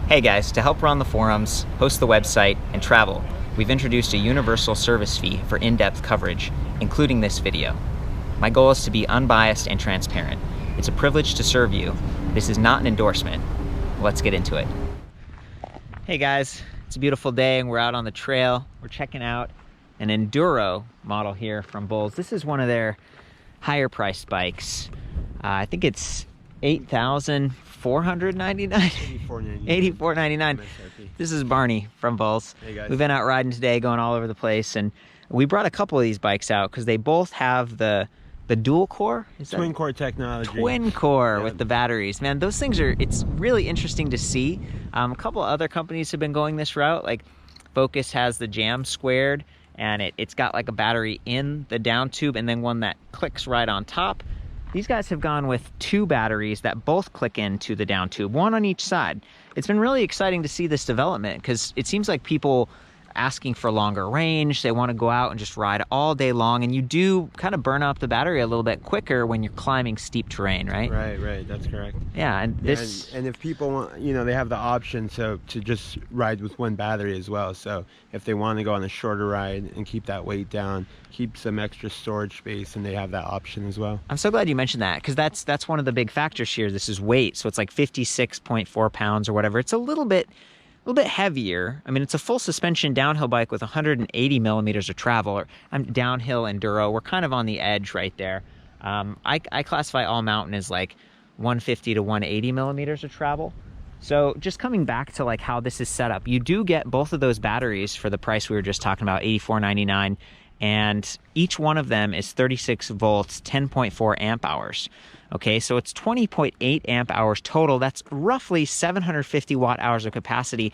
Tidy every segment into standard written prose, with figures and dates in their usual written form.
Hey guys, to help run the forums, host the website, and travel, we've introduced a universal service fee for in-depth coverage, including this video. My goal is to be unbiased and transparent. It's a privilege to serve you. This is not an endorsement. Let's get into it. Hey guys, it's a beautiful day and we're out on the trail. We're checking out an enduro model here from Bulls. This is one of their higher priced bikes. I think it's $8,499. $84.99. This is Barney from Bulls. Hey guys. We've been out riding today, going all over the place, and we brought a couple of these bikes out because they both have the dual core. Twin core technology. Twin core with the batteries. Man, those things it's really interesting to see. A couple other companies have been going this route. Like Focus has the Jam Squared, and it's got like a battery in the down tube and then one that clicks right on top. These guys have gone with two batteries that both click into the down tube, one on each side. It's been really exciting to see this development because it seems like people asking for longer range, they want to go out and just ride all day long, and you do kind of burn up the battery a little bit quicker when you're climbing steep terrain, right? Right, that's correct. Yeah, and this... And if people want, they have the option to just ride with one battery as well. So if they want to go on a shorter ride and keep that weight down, keep some extra storage space, and they have that option as well. I'm so glad you mentioned that, because that's one of the big factors here. This is weight, so it's like 56.4 pounds or whatever. It's a little bit heavier. I mean, it's a full suspension downhill bike with 180 millimeters of travel. I'm downhill enduro. We're kind of on the edge right there. I classify all mountain as like 150 to 180 millimeters of travel. So just coming back to like how this is set up, you do get both of those batteries for the price we were just talking about, $84.99, and each one of them is 36 volts, 10.4 amp hours. Okay, so it's 20.8 amp hours total. That's roughly 750 watt hours of capacity.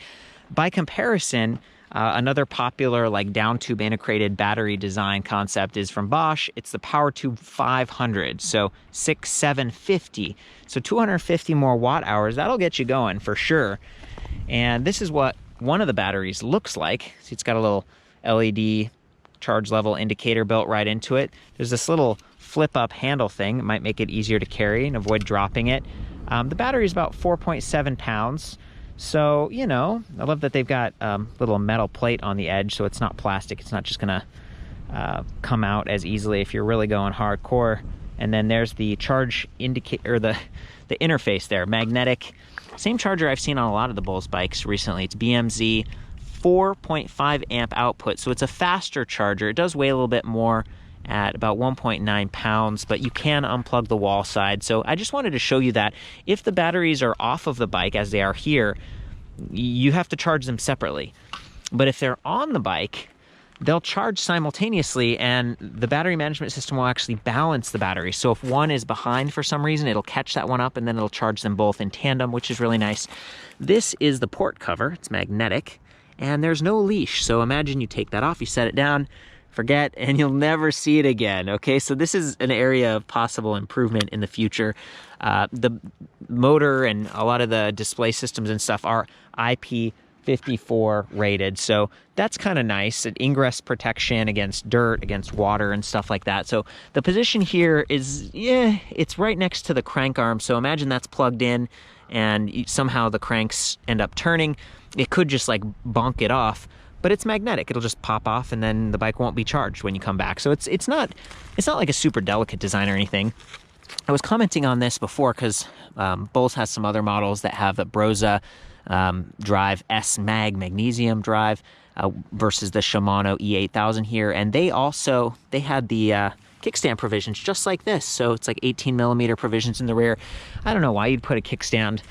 By comparison, another popular like down tube integrated battery design concept is from Bosch. It's the PowerTube 500, so 750. So 250 more watt hours. That'll get you going for sure. And this is what one of the batteries looks like. See, it's got a little LED charge level indicator built right into it. There's this little flip up handle thing. It might make it easier to carry and avoid dropping it. The battery is about 4.7 pounds. So, I love that they've got little metal plate on the edge, so it's not plastic. It's not just gonna come out as easily if you're really going hardcore. And then there's the charge indicator, or the interface there, magnetic. Same charger I've seen on a lot of the Bulls bikes recently. It's BMZ, 4.5 amp output, so it's a faster charger. It does weigh a little bit more at about 1.9 pounds, but you can unplug the wall side. So I just wanted to show you that if the batteries are off of the bike, as they are here, you have to charge them separately. But if they're on the bike, they'll charge simultaneously, and the battery management system will actually balance the battery. So if one is behind for some reason, it'll catch that one up, and then it'll charge them both in tandem, which is really nice. This is the port cover. It's magnetic, and there's no leash. So imagine you take that off, you set it down, forget, and you'll never see it again. Okay, so this is an area of possible improvement in the future. The motor and a lot of the display systems and stuff are IP54 rated, so that's kind of nice. Ingress protection against dirt, against water and stuff like that. So the position here is, it's right next to the crank arm, so imagine that's plugged in and somehow the cranks end up turning. It could just like bonk it off, but it's magnetic. It'll just pop off and then the bike won't be charged when you come back. So it's not like a super delicate design or anything. I was commenting on this before because Bulls has some other models that have the Broza drive, S Mag magnesium drive versus the Shimano E8000 here. And they had the kickstand provisions just like this. So it's like 18 millimeter provisions in the rear. I don't know why you'd put a kickstand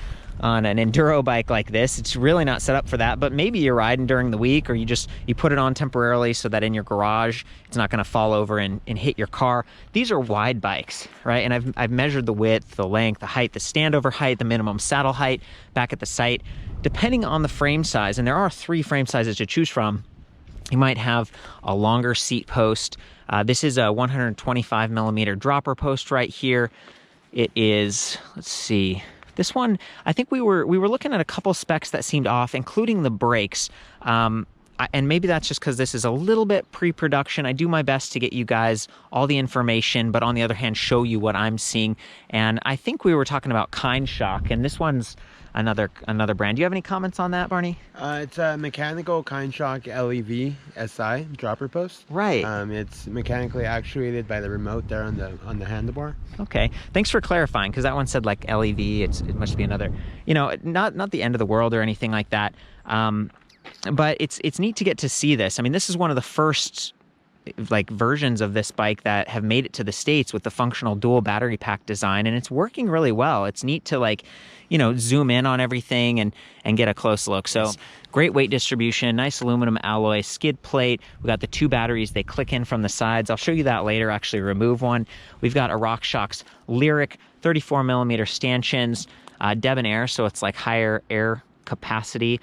on an enduro bike like this. It's really not set up for that, but maybe you're riding during the week, or you put it on temporarily so that in your garage it's not going to fall over and hit your car. These are wide bikes, right? And I've measured the width, the length, the height, the standover height, the minimum saddle height back at the site. Depending on the frame size, and there are 3 frame sizes to choose from, you might have a longer seat post. This is a 125 millimeter dropper post right here. It is, let's see, this one, I think we were looking at a couple specs that seemed off, including the brakes. and maybe that's just because this is a little bit pre-production. I do my best to get you guys all the information, but on the other hand, show you what I'm seeing. And I think we were talking about KindShock, and this one's another brand. Do you have any comments on that, Barney? It's a mechanical KindShock LEV SI dropper post. Right. It's mechanically actuated by the remote there on the handlebar. Okay. Thanks for clarifying, because that one said like LEV. It must be another, you know, not the end of the world or anything like that. But it's neat to get to see this. I mean, this is one of the first like versions of this bike that have made it to the States with the functional dual battery pack design, and it's working really well. It's neat to, like, you know, zoom in on everything and get a close look. So great weight distribution, nice aluminum alloy, skid plate. We got the 2 batteries, they click in from the sides. I'll show you that later, actually remove one. We've got a RockShox Lyric 34 millimeter stanchions, debonair, so it's like higher air capacity,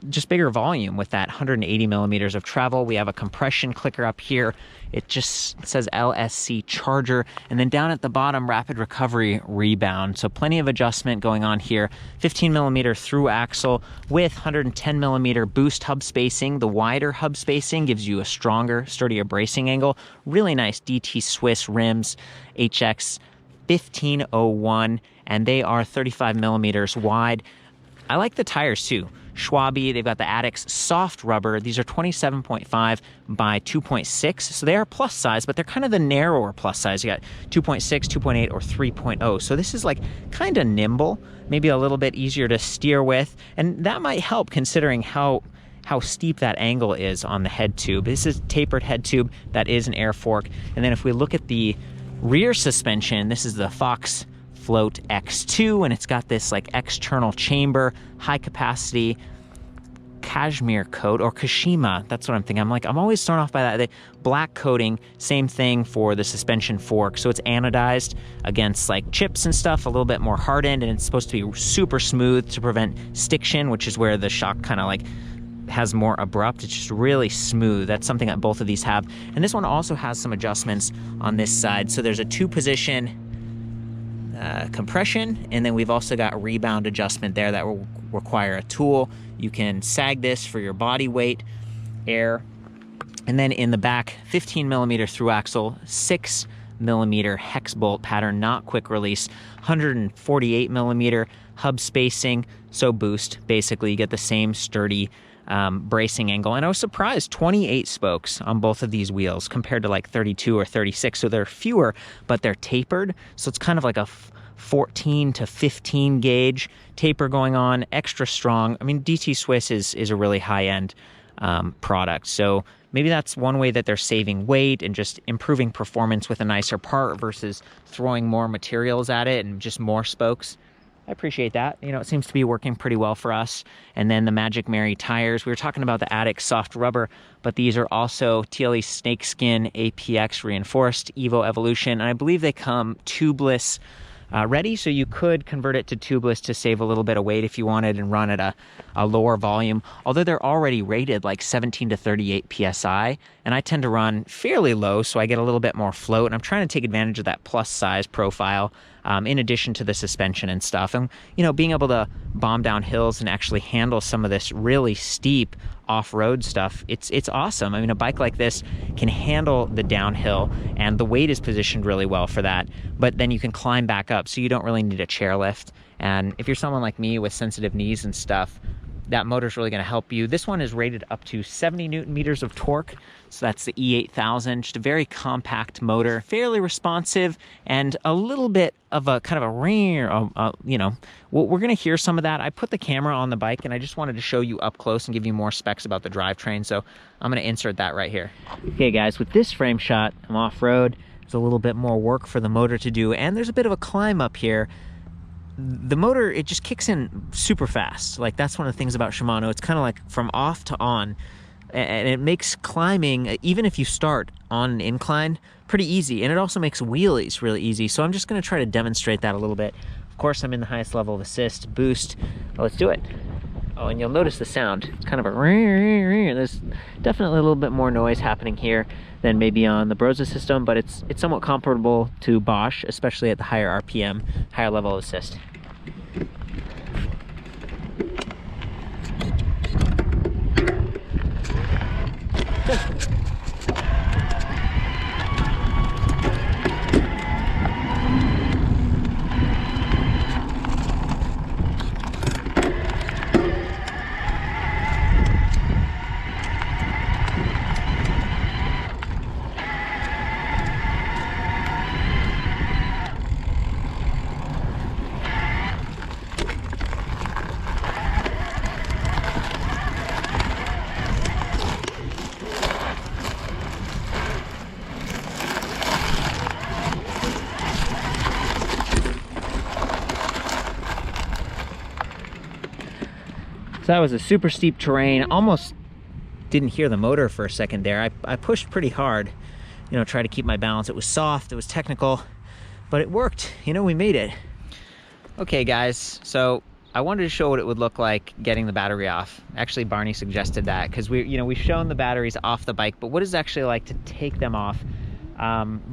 just bigger volume with that 180 millimeters of travel. We have a compression clicker up here. It just says LSC charger, and then down at the bottom, rapid recovery rebound. So plenty of adjustment going on here. 15 millimeter through axle with 110 millimeter boost hub spacing. The wider hub spacing gives you a stronger, sturdier bracing angle. Really nice DT Swiss rims, HX 1501, and they are 35 millimeters wide. I like the tires too. Schwabe, they've got the Addix soft rubber. These are 27.5 by 2.6, so they are plus size, but they're kind of the narrower plus size. You got 2.6, 2.8, or 3.0. So this is like kind of nimble, maybe a little bit easier to steer with, and that might help considering how steep that angle is on the head tube. This is tapered head tube. That is an air fork. And then if we look at the rear suspension, this is the Fox Float X2, and it's got this like external chamber, high capacity cashmere coat, or Kashima. That's what I'm thinking. I'm always thrown off by that. The black coating, same thing for the suspension fork. So it's anodized against like chips and stuff, a little bit more hardened, and it's supposed to be super smooth to prevent stiction, which is where the shock kind of like has more abrupt. It's just really smooth. That's something that both of these have. And this one also has some adjustments on this side. So there's a 2-position compression, and then we've also got a rebound adjustment there that will require a tool. You can sag this for your body weight, air, and then in the back, 15 millimeter through axle, 6 millimeter hex bolt pattern, not quick release, 148 millimeter hub spacing, so boost. Basically, you get the same sturdy bracing angle. And I was surprised, 28 spokes on both of these wheels compared to like 32 or 36. So they're fewer, but they're tapered. So it's kind of like a 14 to 15 gauge taper going on, extra strong. I mean, DT Swiss is a really high-end product. So maybe that's one way that they're saving weight and just improving performance with a nicer part versus throwing more materials at it and just more spokes. I appreciate that. You know, it seems to be working pretty well for us. And then the Magic Mary tires. We were talking about the Addix soft rubber, but these are also TLE Snakeskin APX reinforced EVO Evolution. And I believe they come tubeless ready, so you could convert it to tubeless to save a little bit of weight if you wanted and run at a lower volume, although they're already rated like 17 to 38 PSI, and I tend to run fairly low, so I get a little bit more float, and I'm trying to take advantage of that plus size profile in addition to the suspension and stuff. And, you know, being able to bomb down hills and actually handle some of this really steep off-road stuff, it's awesome. I mean, a bike like this can handle the downhill, and the weight is positioned really well for that, but then you can climb back up, so you don't really need a chairlift. And if you're someone like me with sensitive knees and stuff, that motor's really going to help you. This one is rated up to 70 Newton meters of torque, so that's the E8000. Just a very compact motor, fairly responsive, and a little bit of a kind of a ring, you know, we're going to hear some of that. I put the camera on the bike, and I just wanted to show you up close and give you more specs about the drivetrain, so I'm going to insert that right here. Okay, guys, with this frame shot, I'm off-road. There's a little bit more work for the motor to do, and there's a bit of a climb up here. The motor, it just kicks in super fast. Like, that's one of the things about Shimano. It's kind of like from off to on, and it makes climbing, even if you start on an incline, pretty easy. And it also makes wheelies really easy. So I'm just going to try to demonstrate that a little bit. Of course, I'm in the highest level of assist, boost. Well, let's do it. Oh, and you'll notice the sound. It's kind of a there's definitely a little bit more noise happening here than maybe on the Brose system, but it's somewhat comparable to Bosch, especially at the higher RPM, higher level of assist. So that was a super steep terrain. Almost didn't hear the motor for a second there. I pushed pretty hard, you know, try to keep my balance. It was soft, it was technical, but it worked. You know, we made it. Okay guys, so I wanted to show what it would look like getting the battery off. Actually, Barney suggested that because we've shown the batteries off the bike, but what is it actually like to take them off?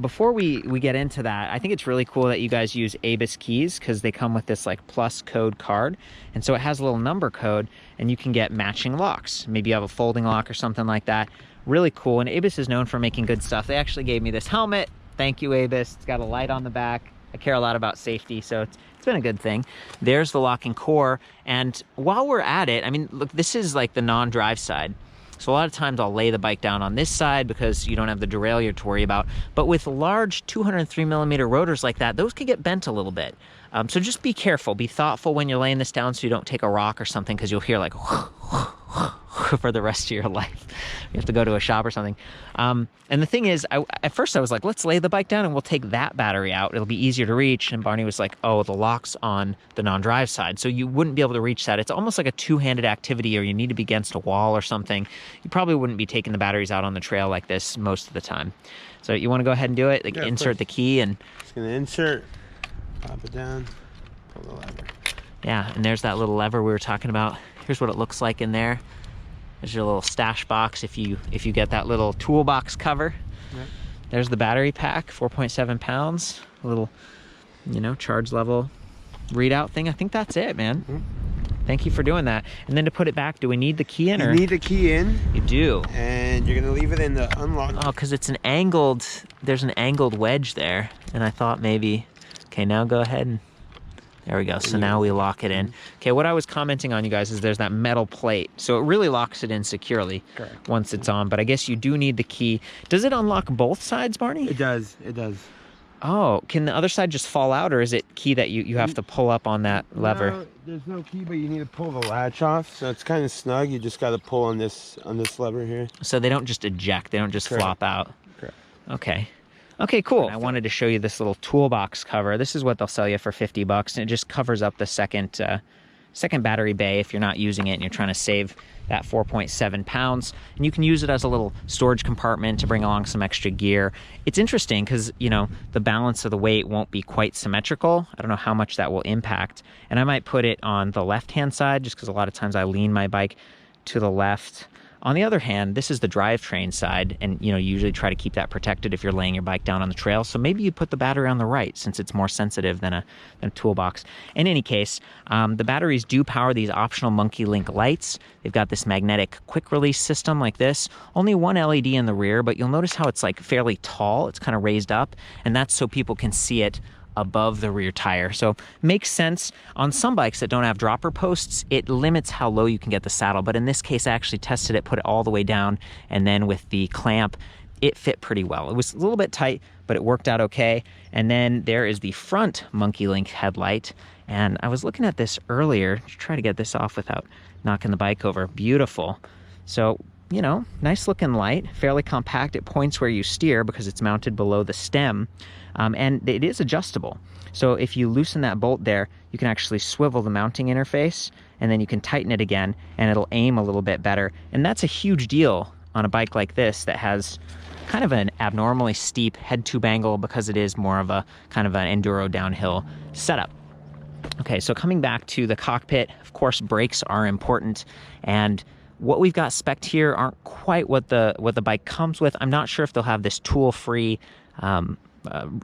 Before we get into that, I think it's really cool that you guys use ABIS keys because they come with this like plus code card. And so it has a little number code and you can get matching locks. Maybe you have a folding lock or something like that. Really cool. And ABIS is known for making good stuff. They actually gave me this helmet. Thank you, ABIS. It's got a light on the back. I care a lot about safety, so it's been a good thing. There's the locking core. And while we're at it, I mean, look, this is like the non-drive side. So a lot of times I'll lay the bike down on this side because you don't have the derailleur to worry about. But with large 203mm rotors like that, those can get bent a little bit. So just be careful, be thoughtful when you're laying this down so you don't take a rock or something because you'll hear like for the rest of your life. You have to go to a shop or something. And the thing is, at first I was like, let's lay the bike down and we'll take that battery out. It'll be easier to reach. And Barney was like, oh, the lock's on the non-drive side. So you wouldn't be able to reach that. It's almost like a two-handed activity or you need to be against a wall or something. You probably wouldn't be taking the batteries out on the trail like this most of the time. So you want to go ahead and do it? Like yeah, insert the key and... Just going to insert, pop it down, pull the lever. Yeah, and there's that little lever we were talking about. Here's what it looks like in there. There's your little stash box if you get that little toolbox cover. Yep. There's the battery pack, 4.7 pounds. A little, you know, charge level readout thing. I think that's it, man. Mm-hmm. Thank you for doing that. And then to put it back, do we need the key in? You need the key in. You do. And you're gonna leave it in the unlock. Oh, because it's an angled, there's an angled wedge there. And I thought maybe, okay, now go ahead and, there we go. So now we lock it in. Okay, what I was commenting on, you guys, is there's that metal plate. So it really locks it in securely. Correct. Once it's on. But I guess you do need the key. Does it unlock both sides, Barney? It does. It does. Oh, can the other side just fall out, or is it key that you have to pull up on that lever? No, there's no key, but you need to pull the latch off. So it's kind of snug. You just got to pull on this lever here. So they don't just eject. They don't just Correct. Flop out. Correct. Okay. Okay, cool. I wanted to show you this little toolbox cover. This is what they'll sell you for $50, and it just covers up the second battery bay if you're not using it and you're trying to save that 4.7 pounds. And you can use it as a little storage compartment to bring along some extra gear. It's interesting because, you know, the balance of the weight won't be quite symmetrical. I don't know how much that will impact. And I might put it on the left-hand side just because a lot of times I lean my bike to the left. On the other hand, this is the drivetrain side, and you know, you usually try to keep that protected if you're laying your bike down on the trail. So maybe you put the battery on the right since it's more sensitive than a toolbox. In any case, the batteries do power these optional Monkey Link lights. They've got this magnetic quick release system like this. Only one LED in the rear, but you'll notice how it's like fairly tall. It's kind of raised up, and that's so people can see it above the rear tire. So makes sense. On some bikes that don't have dropper posts, it limits how low you can get the saddle. But in this case, I actually tested it, put it all the way down, and then with the clamp, it fit pretty well. It was a little bit tight, but it worked out okay. And then there is the front Monkey Link headlight. And I was looking at this earlier to try to get this off without knocking the bike over. Beautiful. So, you know, nice looking light, fairly compact. It points where you steer because it's mounted below the stem. And it is adjustable. So if you loosen that bolt there, you can actually swivel the mounting interface, and then you can tighten it again, and it'll aim a little bit better. And that's a huge deal on a bike like this that has kind of an abnormally steep head tube angle because it is more of a kind of an enduro downhill setup. Okay, so coming back to the cockpit, of course, brakes are important, and what we've got spec'd here aren't quite what the bike comes with. I'm not sure if they'll have this tool-free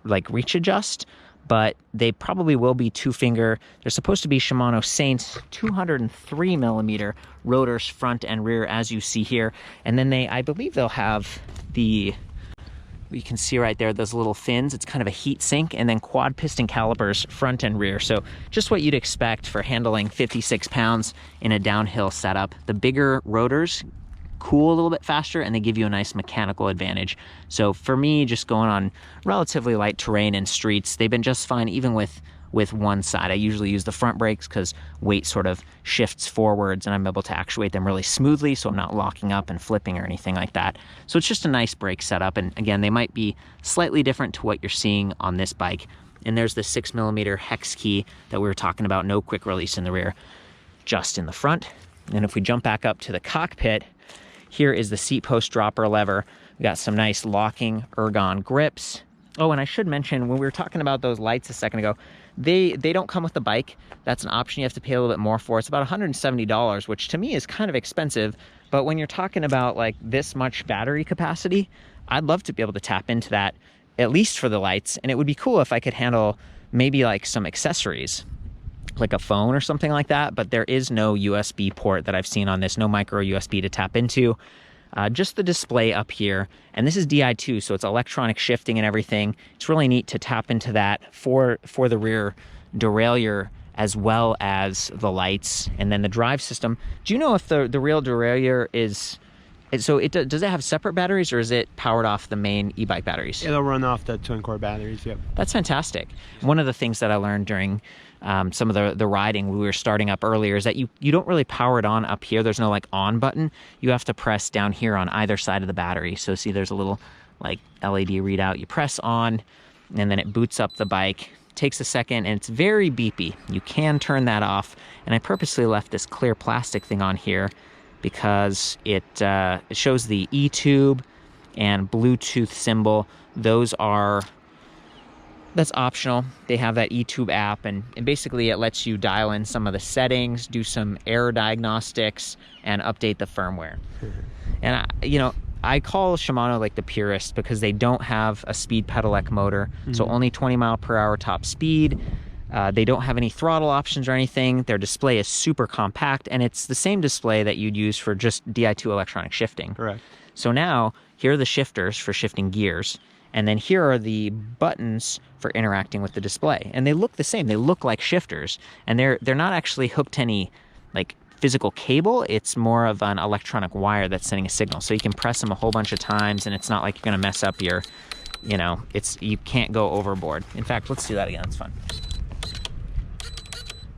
like reach adjust, but they probably will be two-finger. They're supposed to be Shimano Saint 203mm rotors front and rear, as you see here. And then I believe they'll have you can see right there, those little fins. It's kind of a heat sink, and then quad piston calipers front and rear. So just what you'd expect for handling 56 pounds in a downhill setup. The bigger rotors cool a little bit faster, and they give you a nice mechanical advantage. So for me, just going on relatively light terrain and streets, they've been just fine even with one side. I usually use the front brakes because weight sort of shifts forwards and I'm able to actuate them really smoothly, so I'm not locking up and flipping or anything like that. So it's just a nice brake setup, and again, they might be slightly different to what you're seeing on this bike. And there's the 6mm hex key that we were talking about, no quick release in the rear, just in the front. And if we jump back up to the cockpit, here is the seat post dropper lever. We got some nice locking ergon grips. Oh, and I should mention, when we were talking about those lights a second ago, they don't come with the bike. That's an option you have to pay a little bit more for. It's about $170, which to me is kind of expensive. But when you're talking about like this much battery capacity, I'd love to be able to tap into that, at least for the lights. And it would be cool if I could handle maybe like some accessories, like a phone or something like that. But there is no USB port that I've seen on this, no micro USB to tap into. Just the display up here, and this is Di2, so it's electronic shifting and everything. It's really neat to tap into that for the rear derailleur as well as the lights, and then the drive system. Do you know if the real derailleur is, so does it have separate batteries, or is it powered off the main e-bike batteries? It'll run off the twin core batteries, yep. That's fantastic. One of the things that I learned during some of the riding we were starting up earlier is that you don't really power it on up here. There's no like on button. You have to press down here on either side of the battery. So see, there's a little like LED readout. You press on, and then it boots up the bike. Takes a second, and it's very beepy. You can turn that off. And I purposely left this clear plastic thing on here because it shows the E-tube and Bluetooth symbol. That's optional. They have that E-tube app, and basically it lets you dial in some of the settings, do some error diagnostics, and update the firmware. And I call Shimano like the purist because they don't have a speed pedelec motor, so only 20 mile per hour top speed. They don't have any throttle options or anything. Their display is super compact, and it's the same display that you'd use for just Di2 electronic shifting. Correct. So now, here are the shifters for shifting gears. And then here are the buttons for interacting with the display. And they look the same. They look like shifters. And they're not actually hooked to any like physical cable. It's more of an electronic wire that's sending a signal. So you can press them a whole bunch of times, and it's not like you're gonna mess up your, you can't go overboard. In fact, let's do that again. It's fun.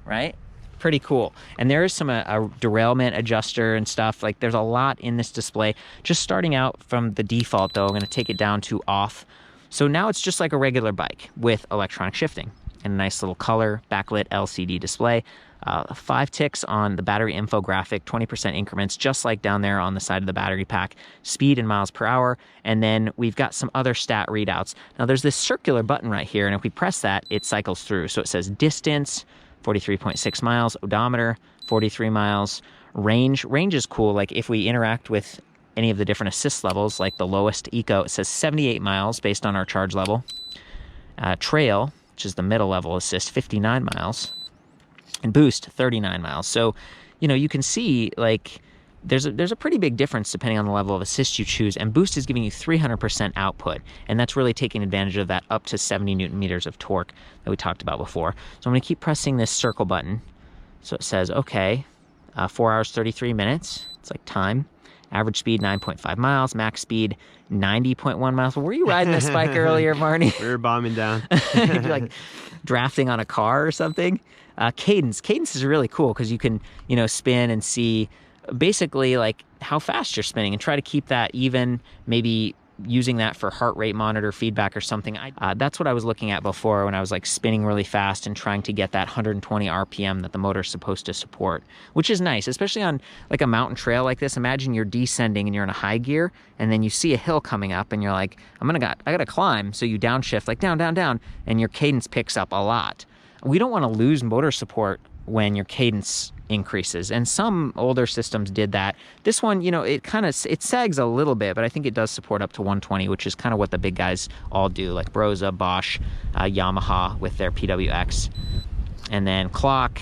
Right? Pretty cool. And there is some a derailment adjuster and stuff. Like there's a lot in this display. Just starting out from the default though, I'm gonna take it down to off. So now it's just like a regular bike with electronic shifting and a nice little color backlit LCD display. 5 ticks on the battery infographic, 20% increments, just like down there on the side of the battery pack, speed in miles per hour. And then we've got some other stat readouts. Now there's this circular button right here, and if we press that, it cycles through. So it says distance, 43.6 miles, odometer, 43 miles, range. Range is cool. Like if we interact with any of the different assist levels, like the lowest eco, it says 78 miles based on our charge level. Trail, which is the middle level assist, 59 miles. And boost, 39 miles. So, you can see like there's a pretty big difference depending on the level of assist you choose, and boost is giving you 300% output, and that's really taking advantage of that up to 70 newton meters of torque that we talked about before. So I'm going to keep pressing this circle button. So it says, okay, 4 hours, 33 minutes. It's like time. Average speed, 9.5 miles. Max speed, 90.1 miles. Well, were you riding this bike earlier, Marnie? We were bombing down. You're like drafting on a car or something. Cadence. Cadence is really cool because you can, spin and see basically like how fast you're spinning and try to keep that even, maybe using that for heart rate monitor feedback or something. That's what I was looking at before when I was like spinning really fast and trying to get that 120 RPM that the motor's supposed to support, which is nice, especially on like a mountain trail like this. Imagine you're descending and you're in a high gear, and then you see a hill coming up and you're like, I gotta climb. So you downshift, like down, down, down, and your cadence picks up a lot. We don't want to lose motor support when your cadence increases, and some older systems did that. This one, it sags a little bit, but I think it does support up to 120, which is kind of what the big guys all do, like Brose, Bosch, Yamaha with their PWX, and then clock,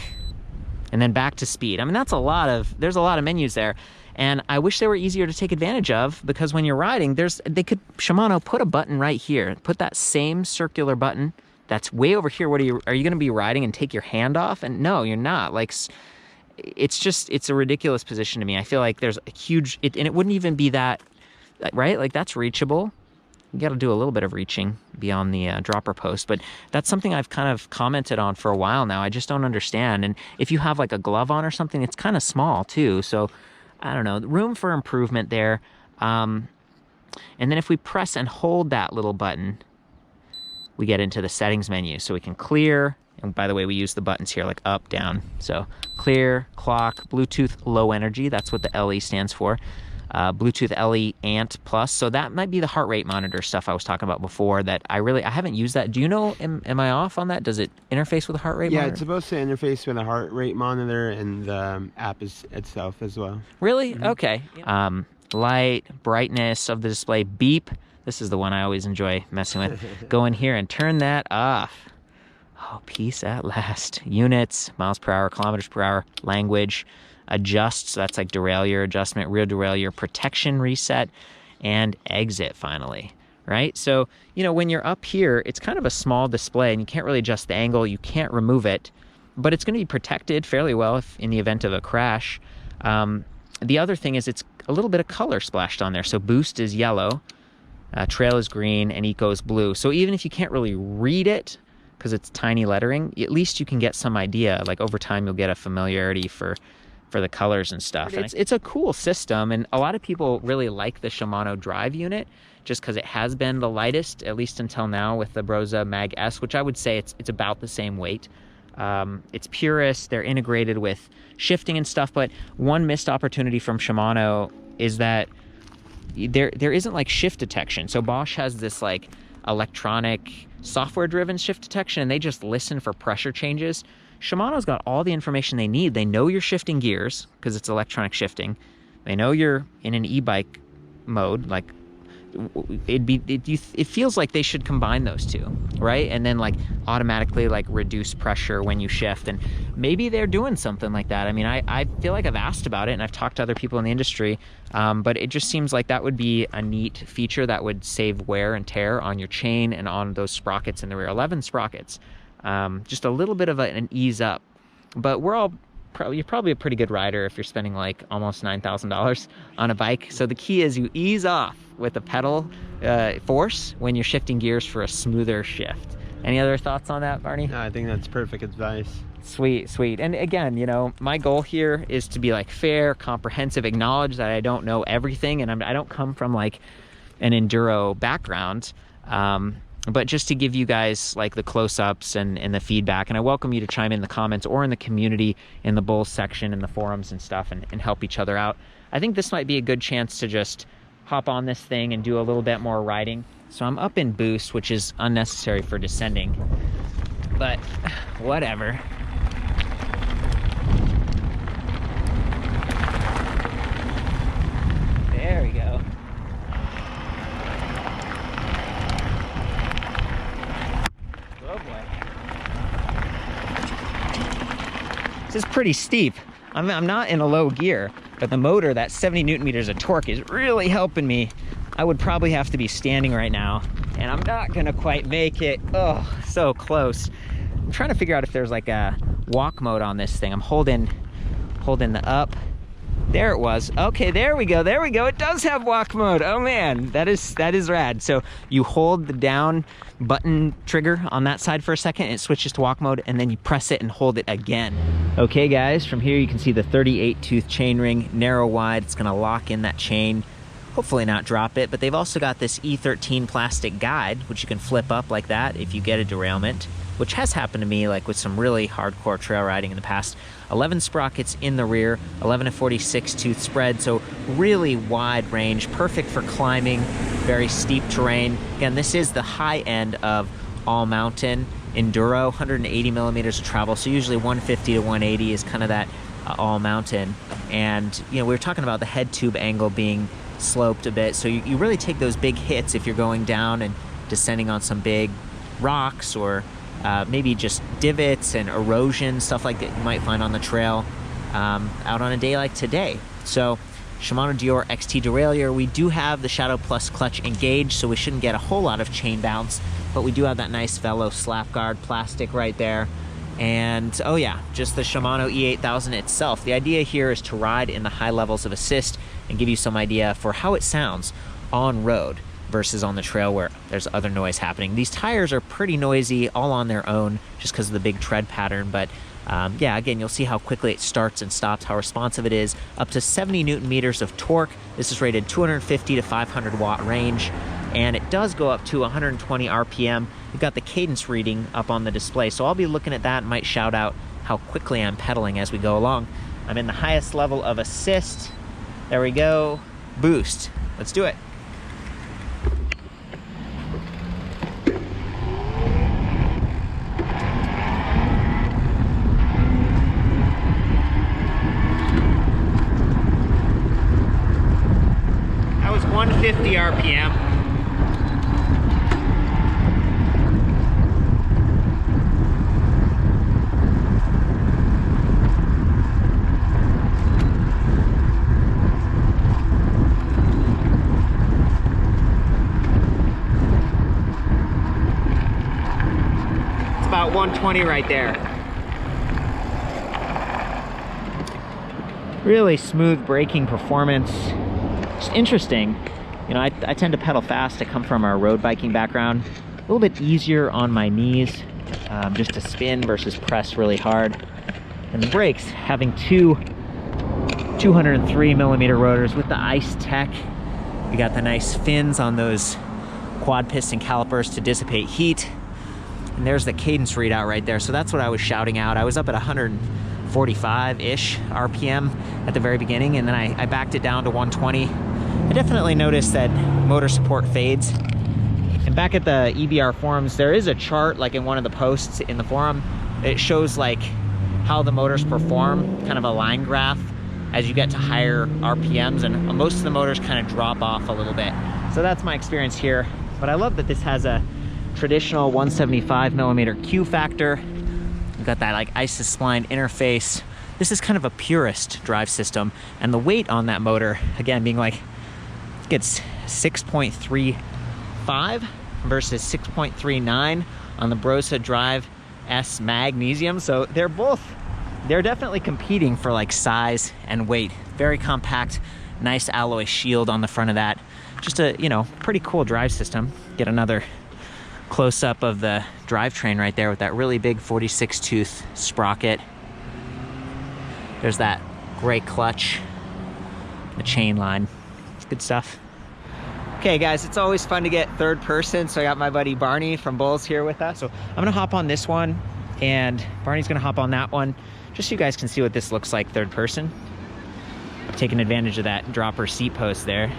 and then back to speed. I mean, there's a lot of menus there, and I wish they were easier to take advantage of, because when you're riding, Shimano put a button right here, put that same circular button that's way over here. Are you going to be riding and take your hand off? And no, you're not. Like, it's a ridiculous position to me. I feel like there's a huge, and it wouldn't even be that, right? Like that's reachable. You got to do a little bit of reaching beyond the dropper post, but that's something I've kind of commented on for a while now. I just don't understand. And if you have like a glove on or something, it's kind of small too. So I don't know, room for improvement there. And then if we press and hold that little button, we get into the settings menu. So we can clear, And by the way, we use the buttons here like up, down. So clear, clock, Bluetooth low energy. That's what the LE stands for. Bluetooth LE Ant Plus. So that might be the heart rate monitor stuff I was talking about before that I haven't used that. Do you know, am I off on that? Does it interface with a heart rate monitor? Yeah, it's supposed to interface with a heart rate monitor and the app itself as well. Really? Okay. Light, brightness of the display, beep. This is the one I always enjoy messing with. Go in here and turn that off. Oh, peace at last. Units, miles per hour, kilometers per hour, language, adjust. So that's like derailleur adjustment, rear derailleur protection reset, and exit finally, right? So, you know, when you're up here, it's kind of a small display and you can't really adjust the angle. You can't remove it, but it's going to be protected fairly well if in the event of a crash. The other thing is it's a little bit of color splashed on there. So boost is yellow, trail is green, and eco is blue. So even if you can't really read it because it's tiny lettering, at least you can get some idea. Like over time, you'll get a familiarity for the colors and stuff. And it's a cool system, and a lot of people really like the Shimano drive unit just because it has been the lightest, at least until now, with the Broza Mag S, which I would say it's about the same weight. It's purist, they're integrated with shifting and stuff, but one missed opportunity from Shimano is that there isn't like shift detection. So Bosch has this like electronic software driven shift detection, and they just listen for pressure changes. Shimano's got all the information they need. They know you're shifting gears because it's electronic shifting. They know you're in an e-bike mode. Like it feels like they should combine those two, right? And then like automatically like reduce pressure when you shift. And maybe they're doing something like that. I mean, I feel like I've asked about it and I've talked to other people in the industry, but it just seems like that would be a neat feature that would save wear and tear on your chain and on those sprockets in the rear, 11 sprockets. Just a little bit of an ease up. But you're probably a pretty good rider if you're spending like almost $9,000 on a bike. So the key is you ease off with the pedal force when you're shifting gears for a smoother shift. Any other thoughts on that, Barney? No, I think that's perfect advice. Sweet, sweet. And again, you know, my goal here is to be like fair, comprehensive, acknowledge that I don't know everything, and I don't come from like an enduro background. But just to give you guys like the close-ups and the feedback, and I welcome you to chime in the comments or in the community in the Bulls section and the forums and stuff and help each other out. I think this might be a good chance to just hop on this thing and do a little bit more riding. So I'm up in boost, which is unnecessary for descending, but whatever. There we go. This is pretty steep. I'm not in a low gear, but the motor, that 70 Newton meters of torque, is really helping me. I would probably have to be standing right now, and I'm not gonna quite make it. Oh, so close. I'm trying to figure out if there's like a walk mode on this thing. I'm holding the up. There it was. Okay, there we go. There we go. It does have walk mode. Oh man, that is rad. So you hold the down button trigger on that side for a second, and it switches to walk mode, and then you press it and hold it again. Okay guys, from here you can see the 38 tooth chain ring, narrow wide. It's gonna lock in that chain, hopefully not drop it, but they've also got this E13 plastic guide, which you can flip up like that if you get a derailment, which has happened to me like with some really hardcore trail riding in the past. 11 sprockets in the rear, 11 to 46 tooth spread, so really wide range, perfect for climbing, very steep terrain. Again, this is the high end of all mountain enduro, 180 millimeters of travel, so usually 150 to 180 is kind of that all mountain. And you know, we were talking about the head tube angle being sloped a bit, so you really take those big hits if you're going down and descending on some big rocks or maybe just divots and erosion, stuff like that you might find on the trail out on a day like today. So Shimano Dior XT derailleur, we do have the Shadow Plus clutch engaged, so we shouldn't get a whole lot of chain bounce, but we do have that nice Velo slap guard plastic right there. And oh yeah, just the Shimano E8000 itself. The idea here is to ride in the high levels of assist and give you some idea for how it sounds on road versus on the trail where there's other noise happening. These tires are pretty noisy all on their own just because of the big tread pattern, but yeah, again, you'll see how quickly it starts and stops, how responsive it is. Up to 70 Newton meters of torque. This is rated 250 to 500 watt range. and it does go up to 120 RPM. You've got the cadence reading up on the display, so I'll be looking at that and might shout out how quickly I'm pedaling as we go along. I'm in the highest level of assist. There we go. Boost. Let's do it. That was 150 RPM. About 120 right there. Really smooth braking performance. Just interesting. You know, I tend to pedal fast. I come from a road biking background. A little bit easier on my knees, just to spin versus press really hard. And the brakes, having two 203mm rotors with the Ice Tech. We got the nice fins on those quad piston calipers to dissipate heat. And there's the cadence readout right there. So that's what I was shouting out. I was up at 145-ish RPM at the very beginning, and then I backed it down to 120. I definitely noticed that motor support fades. And back at the EBR forums, there is a chart, like in one of the posts in the forum. It shows like how the motors perform, kind of a line graph as you get to higher RPMs, and most of the motors kind of drop off a little bit. So that's my experience here. But I love that this has a traditional 175mm Q factor. You've got that like ISIS spline interface. This is kind of a purist drive system, and the weight on that motor, again, being like, it gets 6.35 versus 6.39 on the Brosa Drive S Magnesium. So they're definitely competing for like size and weight. Very compact, nice alloy shield on the front of that. Just a, you know, pretty cool drive system. Get another close-up of the drivetrain right there with that really big 46-tooth sprocket. There's that gray clutch, the chain line. It's good stuff. Okay guys, it's always fun to get third person, so I got my buddy Barney from Bulls here with us. So I'm gonna hop on this one, and Barney's gonna hop on that one, just so you guys can see what this looks like third person. Taking advantage of that dropper seat post there.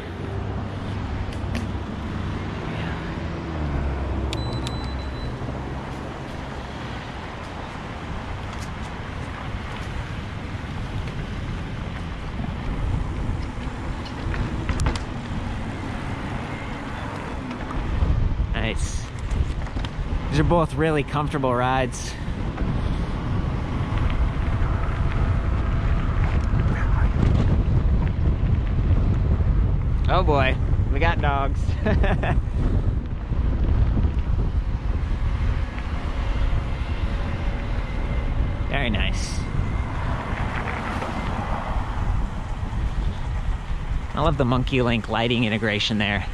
Nice. These are both really comfortable rides. Oh boy, we got dogs. Very nice. I love the Monkey Link lighting integration there.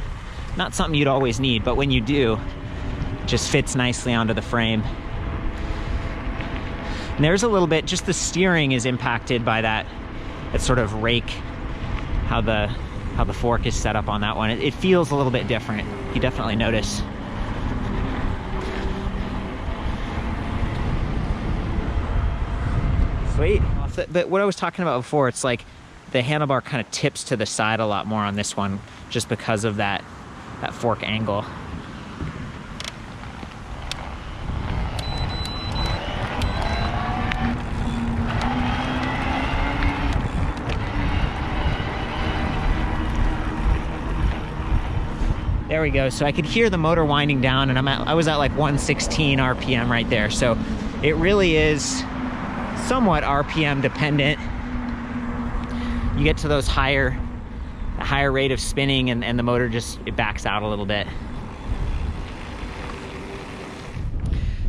Not something you'd always need, but when you do, it just fits nicely onto the frame. And there's a little bit, just the steering is impacted by that sort of rake, how the fork is set up on that one. It feels a little bit different. You definitely notice. Sweet. But what I was talking about before, it's like the handlebar kind of tips to the side a lot more on this one, just because of that fork angle. There we go. So I could hear the motor winding down, and I was at like 116 RPM right there. So it really is somewhat RPM dependent. You get to those higher rate of spinning, and the motor it backs out a little bit.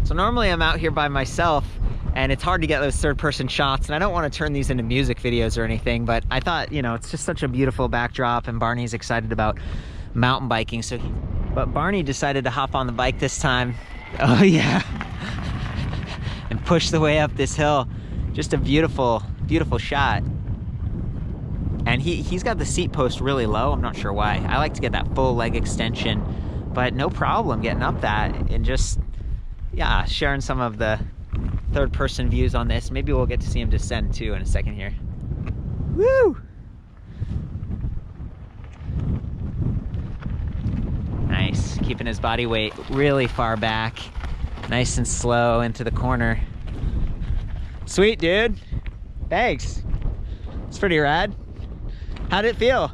So normally I'm out here by myself, and it's hard to get those third-person shots, and I don't want to turn these into music videos or anything, but I thought, you know, it's just such a beautiful backdrop, and Barney's excited about mountain biking, but Barney decided to hop on the bike this time. Oh yeah. And push the way up this hill. Just a beautiful shot. And he's got the seat post really low. I'm not sure why. I like to get that full leg extension but no problem getting up that and just, yeah, sharing some of the third-person views on this. Maybe we'll get to see him descend too in a second here. Woo! Nice, keeping his body weight really far back. Nice and slow into the corner. Sweet, dude. Thanks. It's pretty rad. How'd it feel?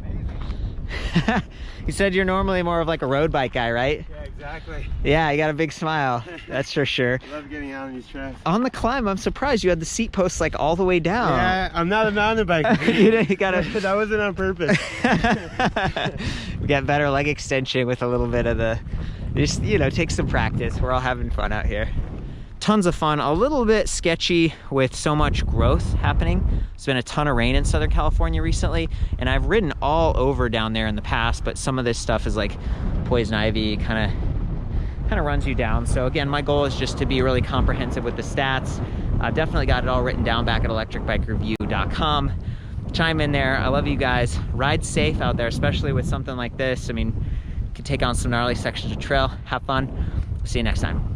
Amazing. You said you're normally more of like a road bike guy, right? Yeah, exactly. Yeah, you got a big smile. That's for sure. I love getting out on these tracks. On the climb, I'm surprised you had the seat posts like all the way down. Yeah, I'm not a mountain biker. You gotta. That wasn't on purpose. You get better leg extension with a little bit of the, just, you know, take some practice. We're all having fun out here. Tons of fun. A little bit sketchy with so much growth happening. There's been a ton of rain in Southern California recently, and I've ridden all over down there in the past, but some of this stuff is like poison ivy, kind of runs you down. So again, my goal is just to be really comprehensive with the stats. I've definitely got it all written down back at ElectricBikeReview.com. Chime in there. I love you guys. Ride safe out there, especially with something like this. I mean, you can take on some gnarly sections of trail. Have fun. See you next time.